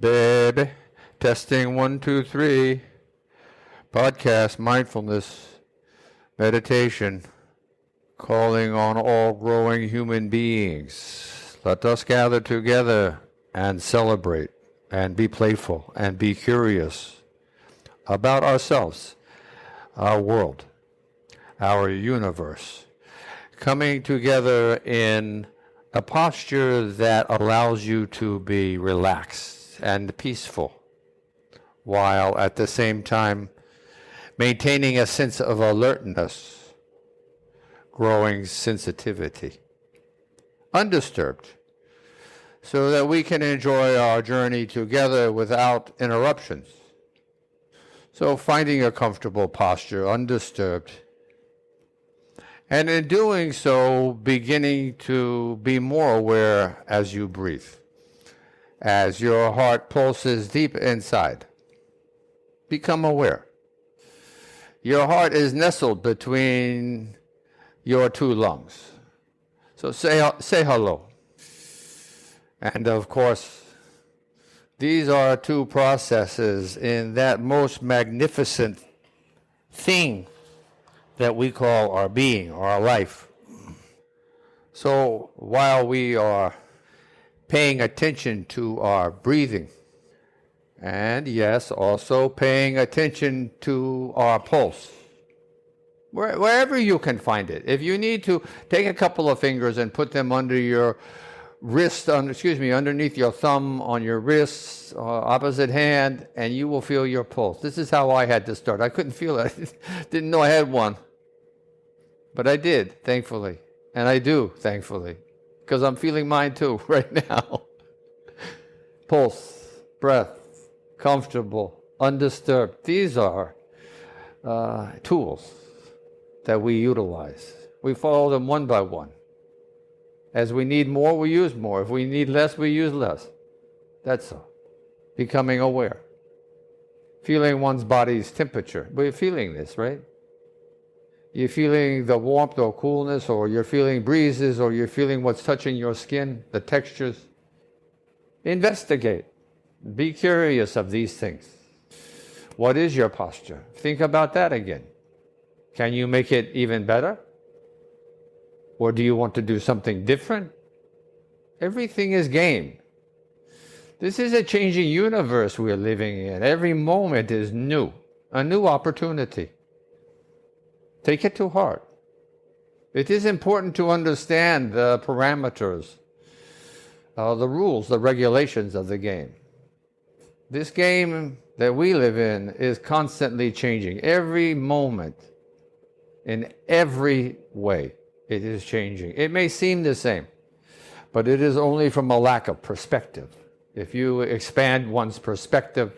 Baby, testing 1, 2, 3. Podcast, mindfulness, meditation, calling on all growing human beings. Let us gather together and celebrate and be playful and be curious about ourselves, our world, our universe, coming together in a posture that allows you to be relaxed and peaceful, while at the same time maintaining a sense of alertness, growing sensitivity, undisturbed, so that we can enjoy our journey together without interruptions. So finding a comfortable posture, undisturbed, and in doing so, beginning to be more aware as you breathe, as your heart pulses deep inside. Become aware. Your heart is nestled between your two lungs. So say hello. And of course, these are two processes in that most magnificent thing that we call our being, or our life. So while we are paying attention to our breathing, and yes, also paying attention to our pulse, wherever you can find it. If you need to, take a couple of fingers and put them under your wrist, underneath your thumb, on your wrist, opposite hand, and you will feel your pulse. This is how I had to start. I couldn't feel it. Didn't know I had one. But I did, thankfully. And I do, thankfully. Because I'm feeling mine too, right now. Pulse, breath, comfortable, undisturbed. These are tools that we utilize. We follow them one by one. As we need more, we use more. If we need less, we use less. That's all. Becoming aware. Feeling one's body's temperature. We're feeling this, right? You're feeling the warmth or coolness, or you're feeling breezes, or you're feeling what's touching your skin, the textures. Investigate. Be curious of these things. What is your posture? Think about that again. Can you make it even better? Or do you want to do something different? Everything is game. This is a changing universe we're living in. Every moment is new, a new opportunity. Take it to heart. It is important to understand the parameters, the rules, the regulations of the game. This game that we live in is constantly changing. Every moment, in every way, it is changing. It may seem the same, but it is only from a lack of perspective. If you expand one's perspective,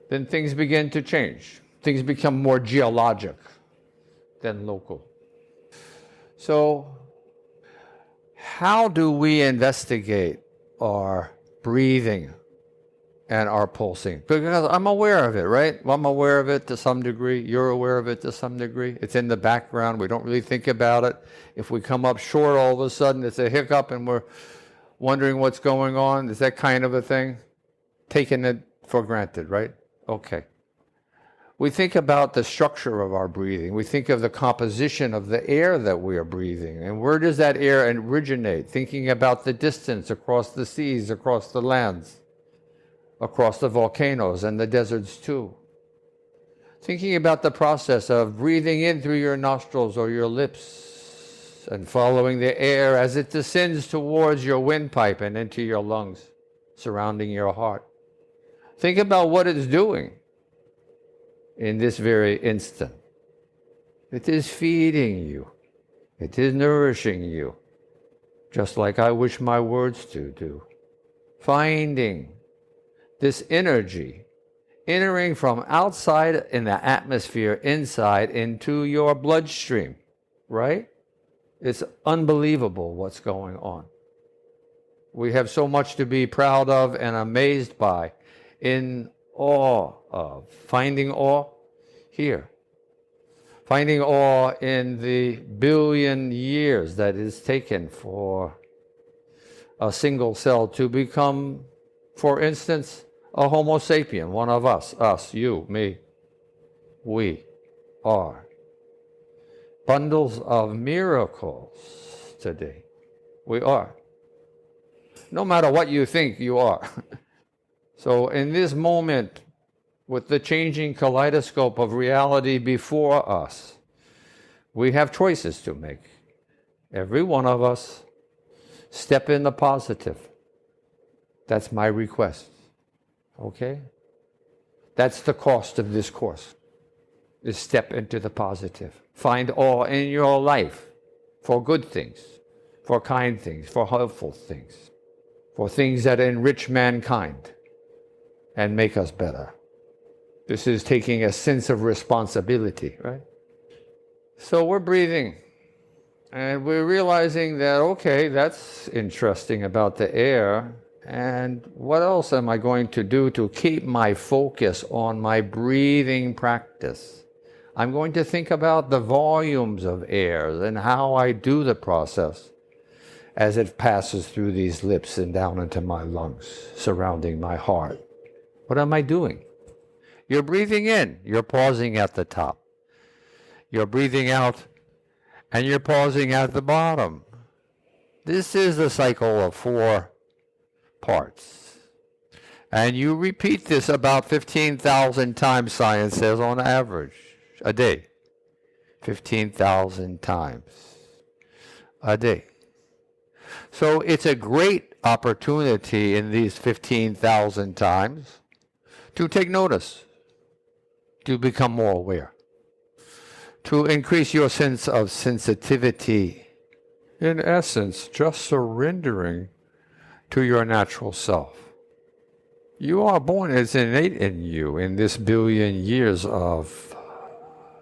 then things begin to change. Things become more geologic than local. So, how do we investigate our breathing and our pulsing? Because I'm aware of it, right? Well, I'm aware of it to some degree. You're aware of it to some degree. It's in the background. We don't really think about it. If we come up short all of a sudden, it's a hiccup and we're wondering what's going on. Is that kind of a thing? Taking it for granted, right? Okay. We think about the structure of our breathing. We think of the composition of the air that we are breathing. And where does that air originate? Thinking about the distance across the seas, across the lands, across the volcanoes and the deserts too. Thinking about the process of breathing in through your nostrils or your lips and following the air as it descends towards your windpipe and into your lungs, surrounding your heart. Think about what it's doing in this very instant. It is feeding you. It is nourishing you, just like I wish my words to do. Finding this energy entering from outside in the atmosphere inside into your bloodstream, right? It's unbelievable what's going on. We have so much to be proud of and amazed by, in awe of. Finding awe here. Finding awe in the billion years that is taken for a single cell to become For instance, a Homo sapien, one of us, you, me, we are bundles of miracles today. We are. No matter what you think you are. So in this moment, with the changing kaleidoscope of reality before us, we have choices to make. Every one of us, step in the positive. That's my request. Okay? That's the cost of this course, is step into the positive. Find awe in your life for good things, for kind things, for helpful things, for things that enrich mankind and make us better. This is taking a sense of responsibility, right? So we're breathing, and we're realizing that, okay, that's interesting about the air, and what else am I going to do to keep my focus on my breathing practice? I'm going to think about the volumes of air and how I do the process as it passes through these lips and down into my lungs, surrounding my heart. What am I doing? You're breathing in, you're pausing at the top. You're breathing out, and you're pausing at the bottom. This is the cycle of 4 parts. And you repeat this about 15,000 times, science says, on average, a day. 15,000 times a day. So it's a great opportunity in these 15,000 times to take notice, to become more aware, to increase your sense of sensitivity. In essence, just surrendering to your natural self. You are born, it's innate in you in this billion years of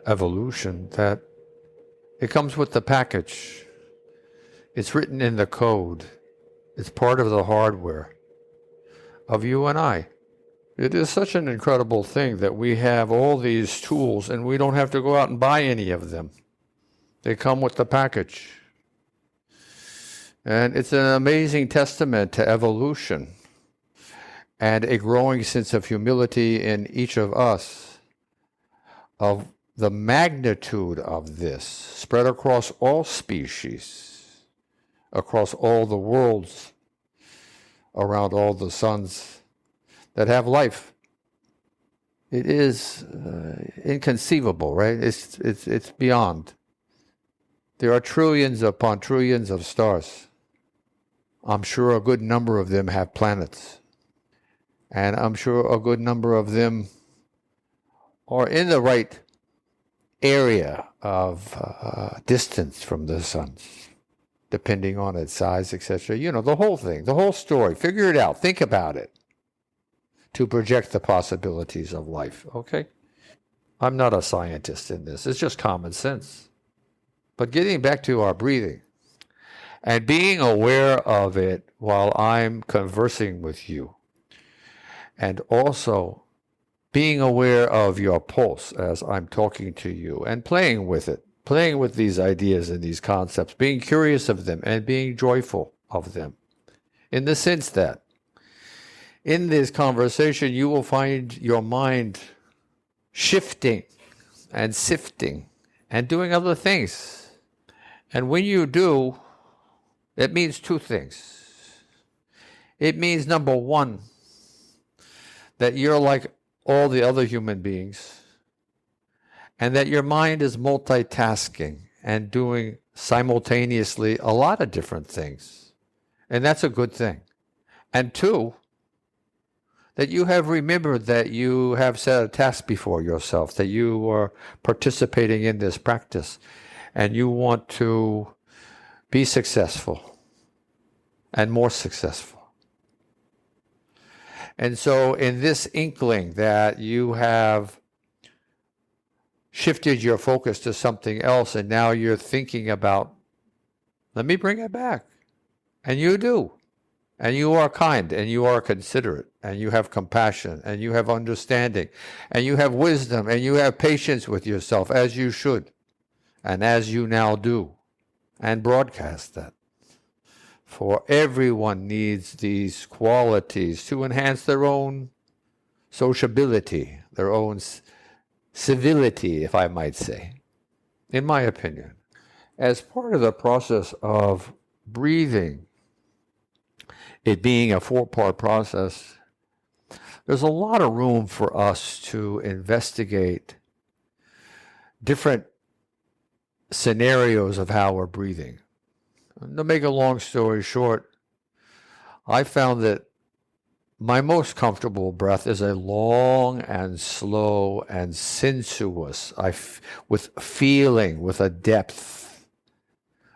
evolution that it comes with the package. It's written in the code. It's part of the hardware of you and I. It is such an incredible thing that we have all these tools and we don't have to go out and buy any of them. They come with the package. And it's an amazing testament to evolution and a growing sense of humility in each of us, of the magnitude of this spread across all species, across all the worlds, around all the suns that have life. It is inconceivable, right? It's beyond. There are trillions upon trillions of stars. I'm sure a good number of them have planets. And I'm sure a good number of them are in the right area of distance from the suns, depending on its size, etc. You know, the whole thing, the whole story. Figure it out. Think about it to project the possibilities of life, okay? I'm not a scientist in this. It's just common sense. But getting back to our breathing and being aware of it while I'm conversing with you, and also being aware of your pulse as I'm talking to you and playing with it, playing with these ideas and these concepts, being curious of them and being joyful of them, in the sense that in this conversation you will find your mind shifting and sifting and doing other things. And when you do, it means 2 things. It means, number 1, that you're like all the other human beings, and that your mind is multitasking and doing simultaneously a lot of different things. And that's a good thing. And 2, that you have remembered that you have set a task before yourself, that you are participating in this practice, and you want to be successful and more successful. And so in this inkling that you have shifted your focus to something else and now you're thinking about, let me bring it back. And you do. And you are kind and you are considerate and you have compassion and you have understanding and you have wisdom and you have patience with yourself, as you should and as you now do, and broadcast that. For everyone needs these qualities to enhance their own sociability, their own civility, if I might say, in my opinion. As part of the process of breathing, it being a four-part process, there's a lot of room for us to investigate different scenarios of how we're breathing. To make a long story short, I found that my most comfortable breath is a long and slow and sensuous, with feeling, with a depth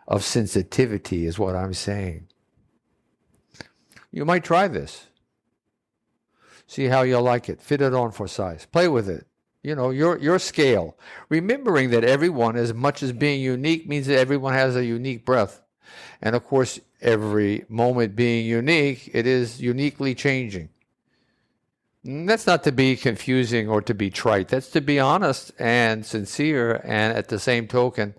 of sensitivity is what I'm saying. You might try this. See how you like it. Fit it on for size. Play with it. You know, your scale. Remembering that everyone, as much as being unique, means that everyone has a unique breath. And of course, every moment being unique, it is uniquely changing. And that's not to be confusing or to be trite. That's to be honest and sincere and at the same token,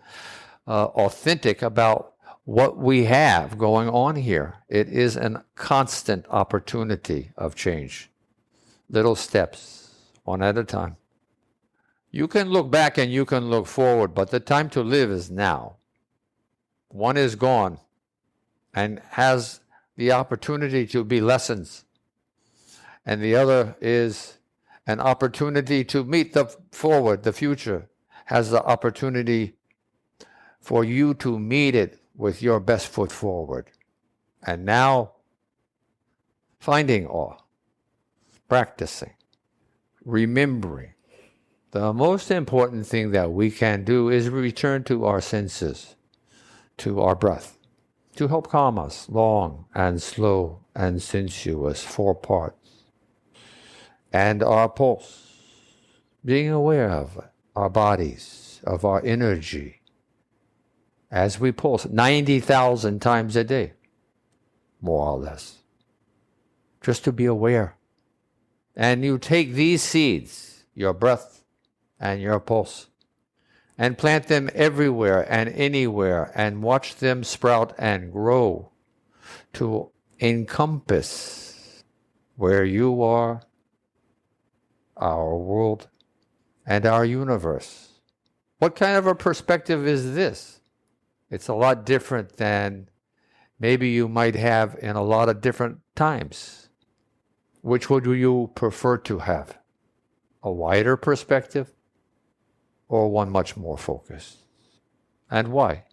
authentic about what we have going on here. It is a constant opportunity of change. Little steps, one at a time. You can look back and you can look forward, but the time to live is now. One is gone and has the opportunity to be lessons. And the other is an opportunity to meet the forward, the future, has the opportunity for you to meet it with your best foot forward. And now, finding awe, practicing, remembering. The most important thing that we can do is return to our senses, to our breath, to help calm us, long and slow and sensuous, 4 parts. And our pulse, being aware of our bodies, of our energy, as we pulse 90,000 times a day, more or less, just to be aware. And you take these seeds, your breath and your pulse, and plant them everywhere and anywhere and watch them sprout and grow to encompass where you are, our world, and our universe. What kind of a perspective is this? It's a lot different than maybe you might have in a lot of different times. Which would you prefer to have? A wider perspective or one much more focused? And why?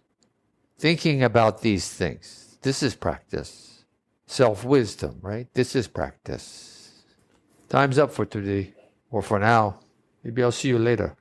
Thinking about these things. This is practice. Self-wisdom, right? This is practice. Time's up for today, or for now. Maybe I'll see you later.